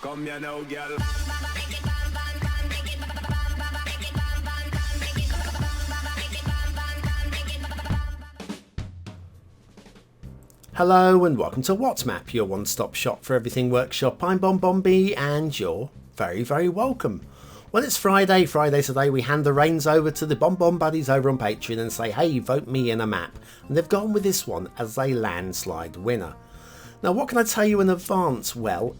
Come here now, girl. Hello and welcome to WhatsMap, your one-stop shop for everything workshop. I'm BonBonB and you're very, very welcome. Well, it's Friday today. We hand the reins over to the BonBon buddies over on Patreon and say, hey, vote me in a map. And they've gone with this one as a landslide winner. Now, what can I tell you in advance? Well,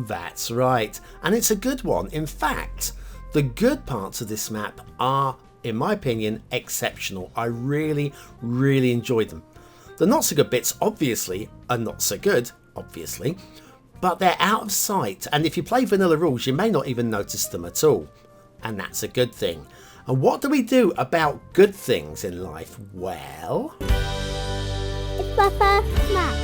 that's right. And it's a good one. In fact, the good parts of this map are, in my opinion, exceptional. I really, really enjoyed them. The not so good bits, obviously, are not so good, obviously, but they're out of sight. And if you play vanilla rules, you may not even notice them at all. And that's a good thing. And what do we do about good things in life? Well, it's my first map.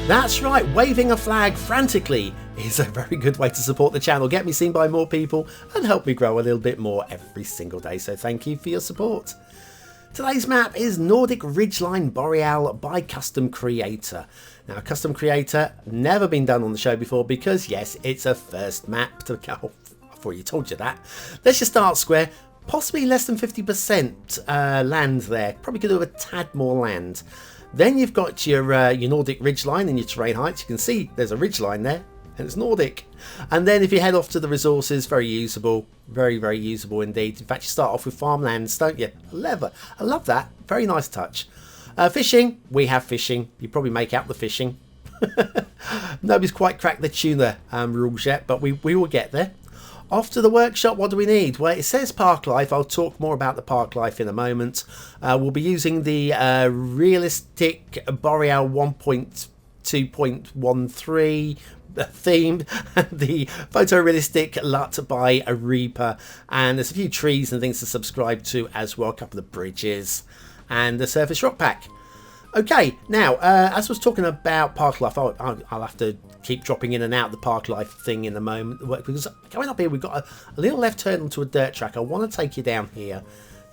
That's right, waving a flag frantically is a very good way to support the channel, get me seen by more people and help me grow a little bit more every single day. So thank you for your support. Today's map is Nordic Ridgeline Boreal by Custom Creator. Now, Custom Creator, never been done on the show before because, yes, it's a first map to go. I've already told you that. There's your start square, possibly less than 50% land there. Probably could have a tad more land. Then you've got your Nordic Ridgeline and your terrain heights. You can see there's a ridgeline there. And it's Nordic. And then if you head off to the resources, very usable, very, very usable indeed. In fact, you start off with farmlands, don't you? I love that. Very nice touch. Fishing, we have fishing. You probably make out the fishing. Nobody's quite cracked the tuna rules yet, but we will get there. Off to the workshop, what do we need? Well, it says park life. I'll talk more about the park life in a moment. We'll be using the realistic Boreal 1.2.13 theme, the photorealistic LUT by a Reaper, and there's a few trees and things to subscribe to as well, a couple of bridges and the surface rock pack. Okay, now as I was talking about park life, I'll have to keep dropping in and out the park life thing in a moment, because coming up here we've got a little left turn onto a dirt track. I want to take you down here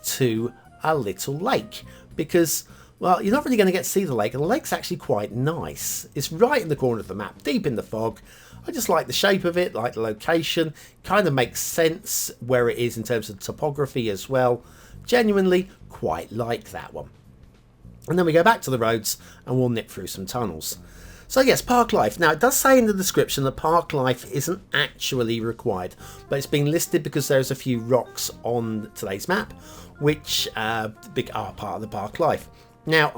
to a little lake because, well, you're not really going to get to see the lake, and the lake's actually quite nice. It's right in the corner of the map, deep in the fog. I just like the shape of it, like the location. Kind of makes sense where it is in terms of topography as well. Genuinely quite like that one. And then we go back to the roads and we'll nip through some tunnels. So yes, park life. Now, it does say in the description that park life isn't actually required, but it's been listed because there's a few rocks on today's map which are part of the park life. Now,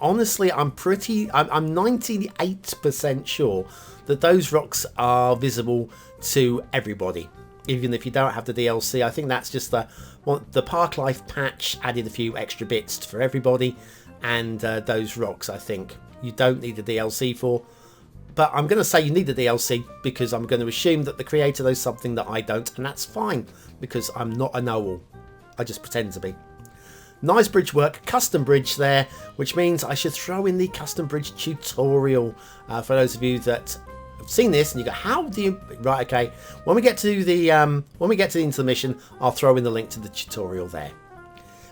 honestly, I'm 98% sure that those rocks are visible to everybody, even if you don't have the DLC. I think that's just the Park Life patch added a few extra bits for everybody, and those rocks I think you don't need the DLC for. But I'm going to say you need the DLC because I'm going to assume that the creator knows something that I don't, and that's fine because I'm not a know-all. I just pretend to be. Nice bridge work, custom bridge there, which means I should throw in the custom bridge tutorial for those of you that have seen this and you go, how do you, right, okay, when we get to the intermission, I'll throw in the link to the tutorial there.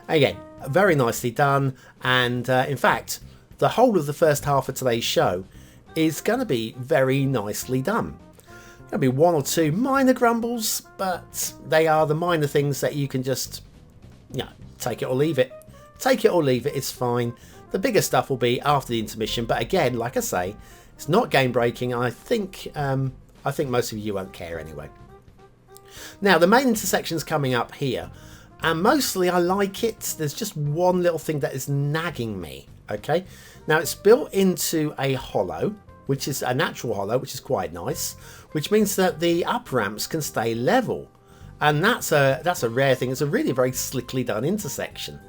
Again, very nicely done, and in fact the whole of the first half of today's show is going to be very nicely done. There'll be one or two minor grumbles, but they are the minor things that you can just, you know, take it or leave it. Take it or leave it, it's fine. The bigger stuff will be after the intermission, but again, like I say, it's not game breaking. I think most of you won't care anyway. Now, the main intersection's coming up here, and mostly I like it. There's just one little thing that is nagging me, okay? Now, it's built into a hollow, which is a natural hollow, which is quite nice, which means that the up ramps can stay level. And that's a rare thing. It's a really very slickly done intersection.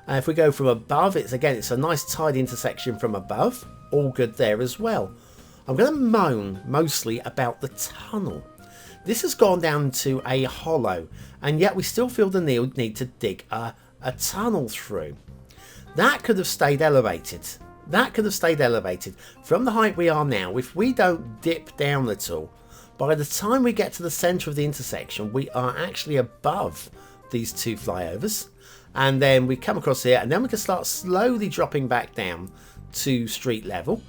If we go from above, it's a nice tidy intersection from above. All good there as well. I'm going to moan mostly about the tunnel. This has gone down to a hollow, and yet we still feel the need to dig a tunnel through. That could have stayed elevated. That could have stayed elevated. From the height we are now, if we don't dip down at all, by the time we get to the centre of the intersection, we are actually above these two flyovers. And then we come across here, and then we can start slowly dropping back down to street level.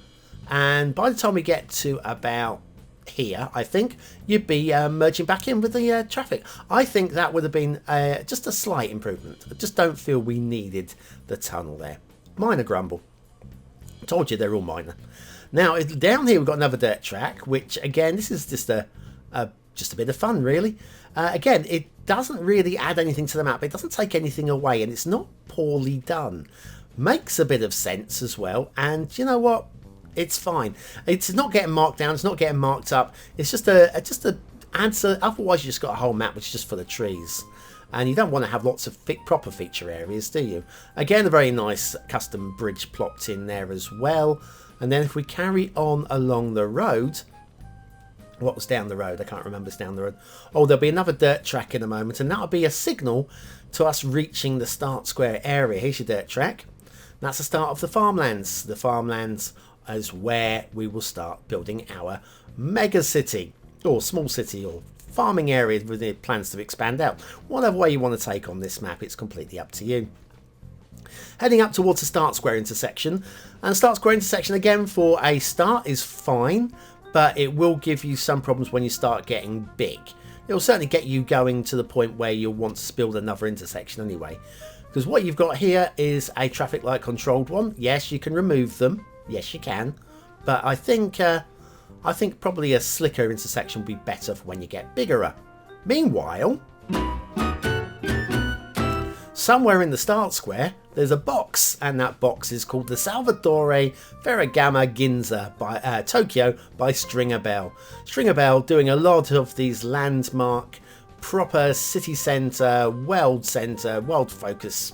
And by the time we get to about here, I think you'd be merging back in with the traffic. I think that would have been just a slight improvement. I just don't feel we needed the tunnel there. Minor grumble. Told you they're all minor. Now down here we've got another dirt track, which again, this is just a bit of fun, really. Again, it doesn't really add anything to the map. It doesn't take anything away, and it's not poorly done. Makes a bit of sense as well, and you know what? It's fine. It's not getting marked down. It's not getting marked up. It's just a answer. Otherwise, you just got a whole map which is just full of trees, and you don't want to have lots of proper feature areas, do you? Again, a very nice custom bridge plopped in there as well. And then if we carry on along the road, what was down the road? I can't remember. It's down the road. Oh, there'll be another dirt track in a moment, and that'll be a signal to us reaching the start square area. Here's your dirt track. That's the start of the farmlands. The farmlands is where we will start building our mega city, or small city, or farming area with the plans to expand out. Whatever way you want to take on this map, it's completely up to you. Heading up towards the start square intersection, and start square intersection again for a start is fine, but it will give you some problems when you start getting big. It will certainly get you going to the point where you'll want to build another intersection anyway, because what you've got here is a traffic light controlled one. Yes, you can remove them. Yes, you can, but I think probably a slicker intersection would be better for when you get bigger. Meanwhile, somewhere in the start square, there's a box, and that box is called the Salvatore Ferragamo Ginza by Tokyo by Stringer Bell. Stringer Bell doing a lot of these landmark, proper city centre, world focus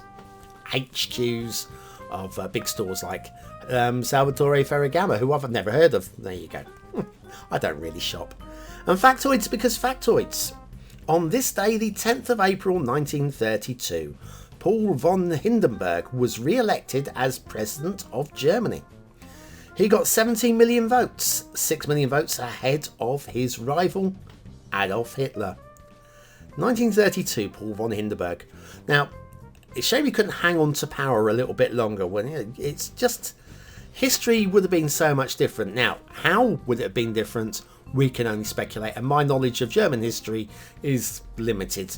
HQs of big stores like Salvatore Ferragamo, who I've never heard of. There you go. I don't really shop. And factoids, because factoids. On this day, the 10th of April 1932, Paul von Hindenburg was re-elected as President of Germany. He got 17 million votes, 6 million votes ahead of his rival Adolf Hitler. 1932, Paul von Hindenburg. Now, it's a shame he couldn't hang on to power a little bit longer. When it's just, history would have been so much different. Now, how would it have been different? We can only speculate, and my knowledge of German history is limited.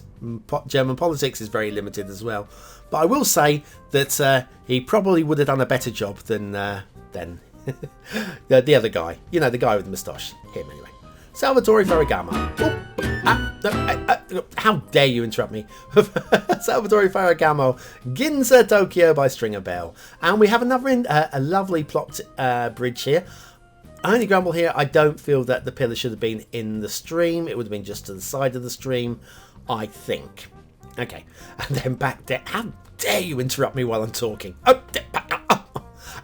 German politics is very limited as well. But I will say that he probably would have done a better job than the other guy. You know, the guy with the moustache. Him, anyway. Salvatore Ferragamo. How dare you interrupt me? Salvatore Ferragamo, Ginza, Tokyo by Stringer Bell. And we have another a lovely plopped bridge here. I only grumble here, I don't feel that the pillar should have been in the stream. It would have been just to the side of the stream, I think. Okay, and then back there. How dare you interrupt me while I'm talking?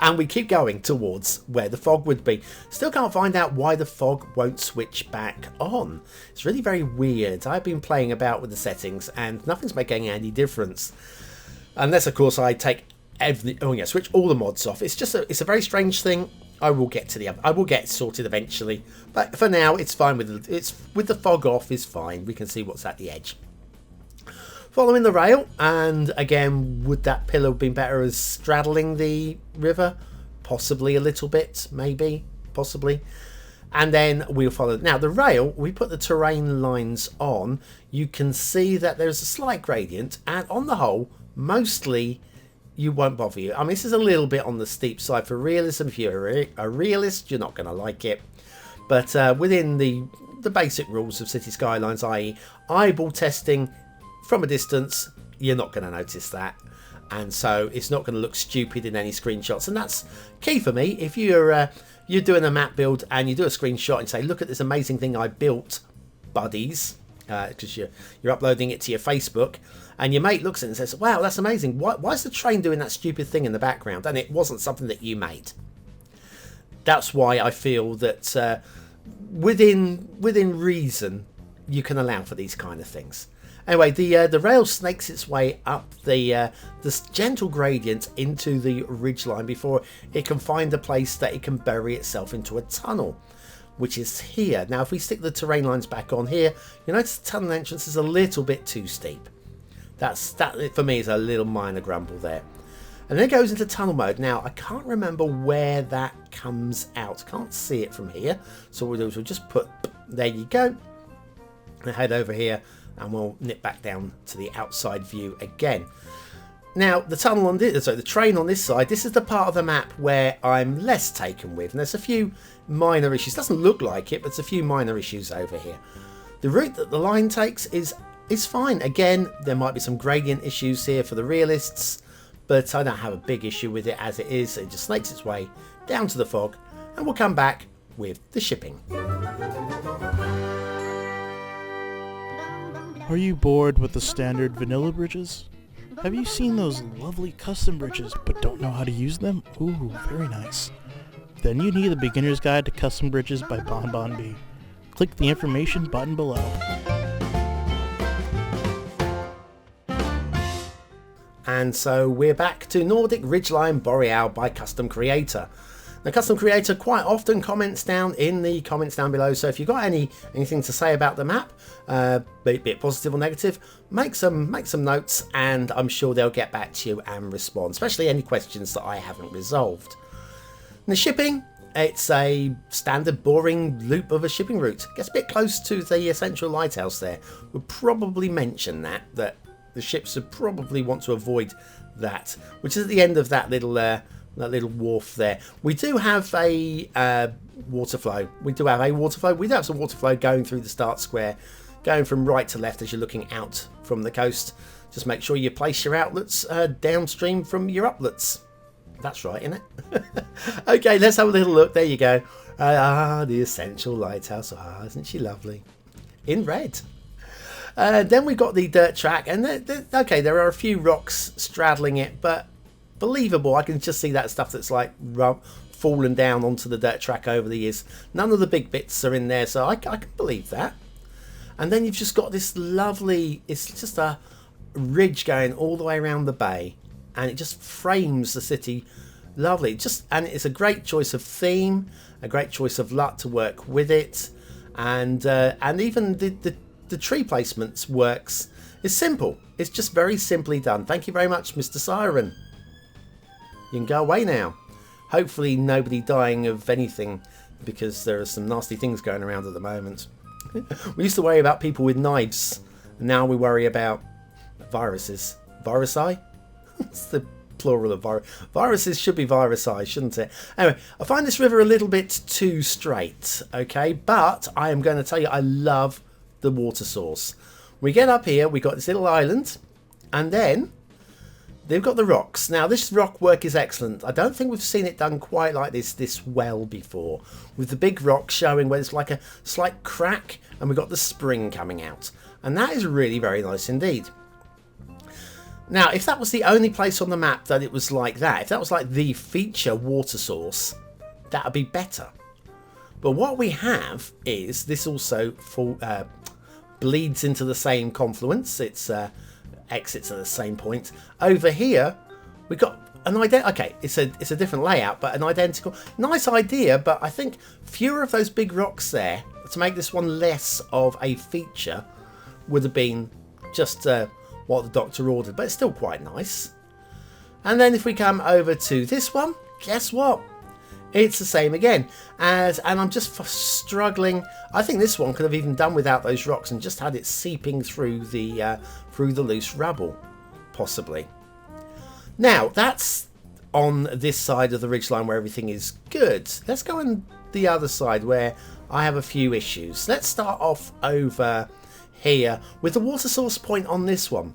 And we keep going towards where the fog would be. Still can't find out why the fog won't switch back on. It's really very weird. I've been playing about with the settings and nothing's making any difference. Unless, of course, I take switch all the mods off. It's a very strange thing. I will get to I will get sorted eventually, but for now it's fine with the fog off is fine. We can see what's at the edge. Following the rail, and again, would that pillar have been better as straddling the river? Possibly a little bit, maybe, possibly. And then we'll follow. Now the rail, we put the terrain lines on. You can see that there's a slight gradient, and on the whole, mostly you won't bother you. I mean, this is a little bit on the steep side for realism. If you're a realist, you're not going to like it. But within the basic rules of City Skylines, i.e. eyeball testing from a distance, you're not going to notice that. And so it's not going to look stupid in any screenshots. And that's key for me. If you're doing a map build and you do a screenshot and say, look at this amazing thing I built, buddies, because you're uploading it to your Facebook, and your mate looks at it and says, wow, that's amazing. Why is the train doing that stupid thing in the background? And it wasn't something that you made. That's why I feel that within ridgeline, you can allow for these kind of things. Anyway, the rail snakes its way up this gentle gradient into the ridgeline before it can find a place that it can bury itself into a tunnel, which is here. Now, if we stick the terrain lines back on here, you notice the tunnel entrance is a little bit too steep. That for me is a little minor grumble there. And then it goes into tunnel mode. Now, I can't remember where that comes out. Can't see it from here. So what we'll do is we'll just put, there you go. And head over here and we'll nip back down to the outside view again. Now, the tunnel on this, so the train on this side, this is the part of the map where I'm less taken with. And there's a few minor issues. Doesn't look like it, but there's a few minor issues over here. The route that the line takes is fine. Again, there might be some gradient issues here for the realists, but I don't have a big issue with it as it is. It just snakes its way down to the fog, and we'll come back with the shipping. Are you bored with the standard vanilla bridges? Have you seen those lovely custom bridges but don't know how to use them? Ooh, very nice. Then you need a beginner's guide to custom bridges by BonBonB. Click the information button below. And so we're back to Nordic Ridgeline Boreal by Custom Creator. Now, Custom Creator quite often comments down in the comments down below, so if you've got anything to say about the map, be it positive or negative, make some notes, and I'm sure they'll get back to you and respond, especially any questions that I haven't resolved. And the shipping, it's a standard boring loop of a shipping route. Gets a bit close to the central lighthouse there. We'll probably mention that the ships would probably want to avoid that, which is at the end of that little wharf there. We do have a water flow. We do have some water flow going through the start square, going from right to left as you're looking out from the coast. Just make sure you place your outlets downstream from your uplets. That's right, isn't it? Okay, let's have a little look. There you go. The essential lighthouse. Isn't she lovely? In red. Then we've got the dirt track, and okay, there are a few rocks straddling it, but believable. I can just see that stuff that's like fallen down onto the dirt track over the years. None of the big bits are in there, so I can believe that. And then you've just got this lovely, it's just a ridge going all the way around the bay, and it just frames the city lovely. And it's a great choice of theme, a great choice of LUT to work with it, and even the tree placements works. It's simple. It's just very simply done. Thank you very much, Mr. Siren. You can go away now. Hopefully nobody dying of anything, because there are some nasty things going around at the moment. We used to worry about people with knives, and now we worry about viruses. Virusi? It's the plural of viruses. Should be virusi, shouldn't it? Anyway, I find this river a little bit too straight, okay? But I am going to tell you, I love the water source. We get up here, we got this little island, and then they've got the rocks. Now, this rock work is excellent. I don't think we've seen it done quite like this well before, with the big rock showing where it's like a slight crack, and we've got the spring coming out, and that is really very nice indeed. Now, if that was the only place on the map that it was like that, if that was like the feature water source, that would be better. But what we have is this also bleeds into the same confluence. It's exits at the same point. Over here, we've got an okay, it's a different layout, but an identical, nice idea. But I think fewer of those big rocks there to make this one less of a feature would have been just what the doctor ordered, but it's still quite nice. And then if we come over to this one, guess what? It's the same again, and I'm just struggling. I think this one could have even done without those rocks and just had it seeping through the loose rubble, possibly. Now that's on this side of the ridgeline where everything is good. Let's go on the other side where I have a few issues. Let's start off over here with the water source point on this one.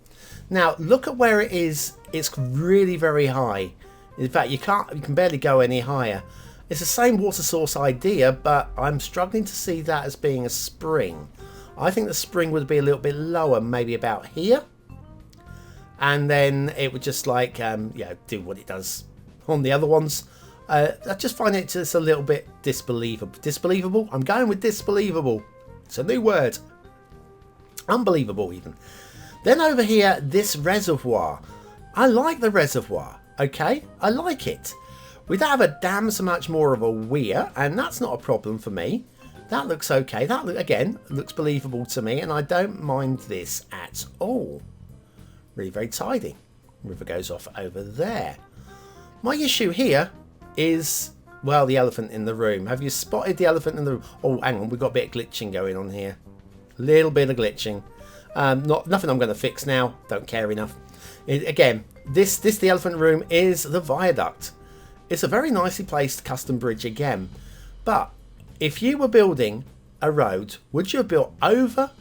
Now look at where it is. It's really very high. In fact, you can barely go any higher. It's the same water source idea, but I'm struggling to see that as being a spring. I think the spring would be a little bit lower, maybe about here, and then it would just like do what it does on the other ones. I just find it just a little bit disbelievable. I'm going with disbelievable. It's a new word. Unbelievable even. Then over here, this reservoir. I like the reservoir. Okay, I like it. We don't have a damn so much more of a weir, and that's not a problem for me. That looks okay. That again looks believable to me, and I don't mind this at all. Really very tidy. River goes off over there. My issue here is, well, the elephant in the room. Have you spotted the elephant in the room? Oh, hang on, we've got a bit of glitching going on here. Little bit of glitching. Nothing I'm going to fix now. Don't care enough. Again, the elephant room is the viaduct. It's a very nicely placed custom bridge again. But if you were building a road, would you have built over?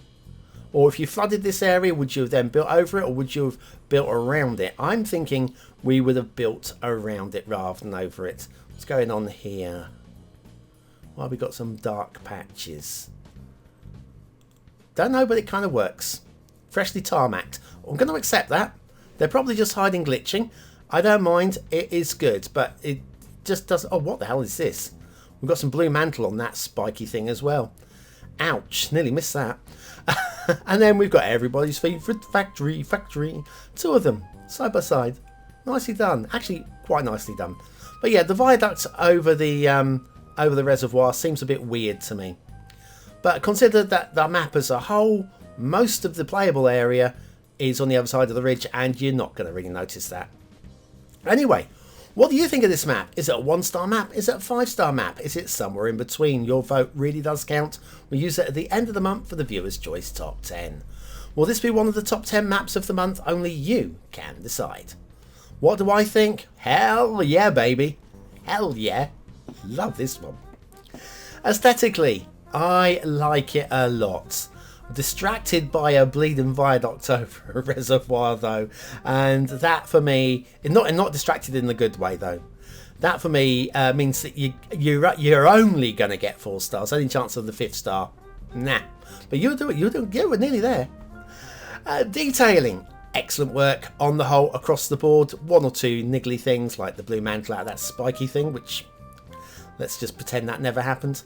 Or if you flooded this area, would you have then built over it, or would you have built around it? I'm thinking we would have built around it rather than over it. What's going on here? Well, we've got some dark patches. Don't know, but it kind of works. Freshly tarmacked. I'm going to accept that. They're probably just hiding glitching. I don't mind. It is good, but it just doesn't... Oh, what the hell is this? We've got some blue mantle on that spiky thing as well. Ouch. Nearly missed that. And then we've got everybody's favourite factory. Two of them, side by side. Nicely done. Actually, quite nicely done. But yeah, the viaduct over the reservoir seems a bit weird to me. But consider that the map as a whole, most of the playable area is on the other side of the ridge, and you're not going to really notice that. Anyway, what do you think of this map? Is it a 1-star map? Is it a 5-star map? Is it somewhere in between? Your vote really does count. We use it at the end of the month for the Viewers' Choice Top 10. Will this be one of the top 10 maps of the month? Only you can decide. What do I think? Hell yeah, baby. Hell yeah. Love this one. Aesthetically, I like it a lot. Distracted by a bleeding viaduct over a reservoir though, and that for me, not distracted in the good way though. That for me means that you're only gonna get 4 stars. Any chance of the 5th star? Nah. But you were nearly there. Detailing, excellent work on the whole across the board. 1 or 2 niggly things like the blue mantle out of that spiky thing, which let's just pretend that never happened.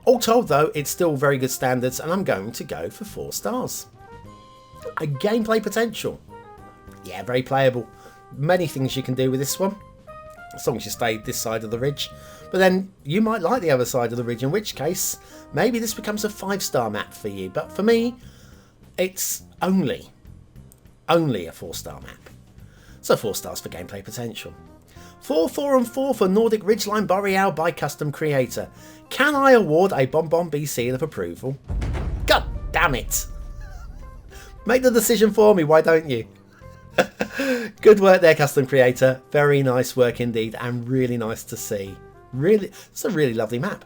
All told though, it's still very good standards, and I'm going to go for 4 stars. A gameplay potential. Yeah, very playable. Many things you can do with this one, as long as you stay this side of the ridge. But then you might like the other side of the ridge, in which case maybe this becomes a 5-star map for you. But for me, it's only a 4-star map. So 4 stars for gameplay potential. 4, 4 and 4 for Nordic Ridgeline Boreal by Custom Creator. Can I award a BonBonB seal of approval? God damn it. Make the decision for me, why don't you? Good work there, Custom Creator. Very nice work indeed, and really nice to see. Really, it's a really lovely map.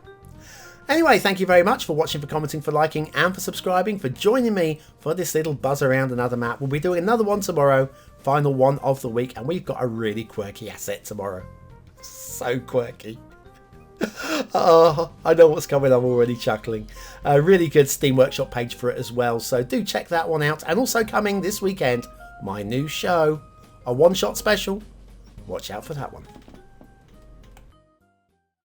Anyway, thank you very much for watching, for commenting, for liking, and for subscribing, for joining me for this little buzz around another map. We'll be doing another one tomorrow, final one of the week, and we've got a really quirky asset tomorrow. So quirky. Oh, I know what's coming. I'm already chuckling. A really good Steam Workshop page for it as well, so do check that one out. And also coming this weekend, my new show, a one-shot special. Watch out for that one.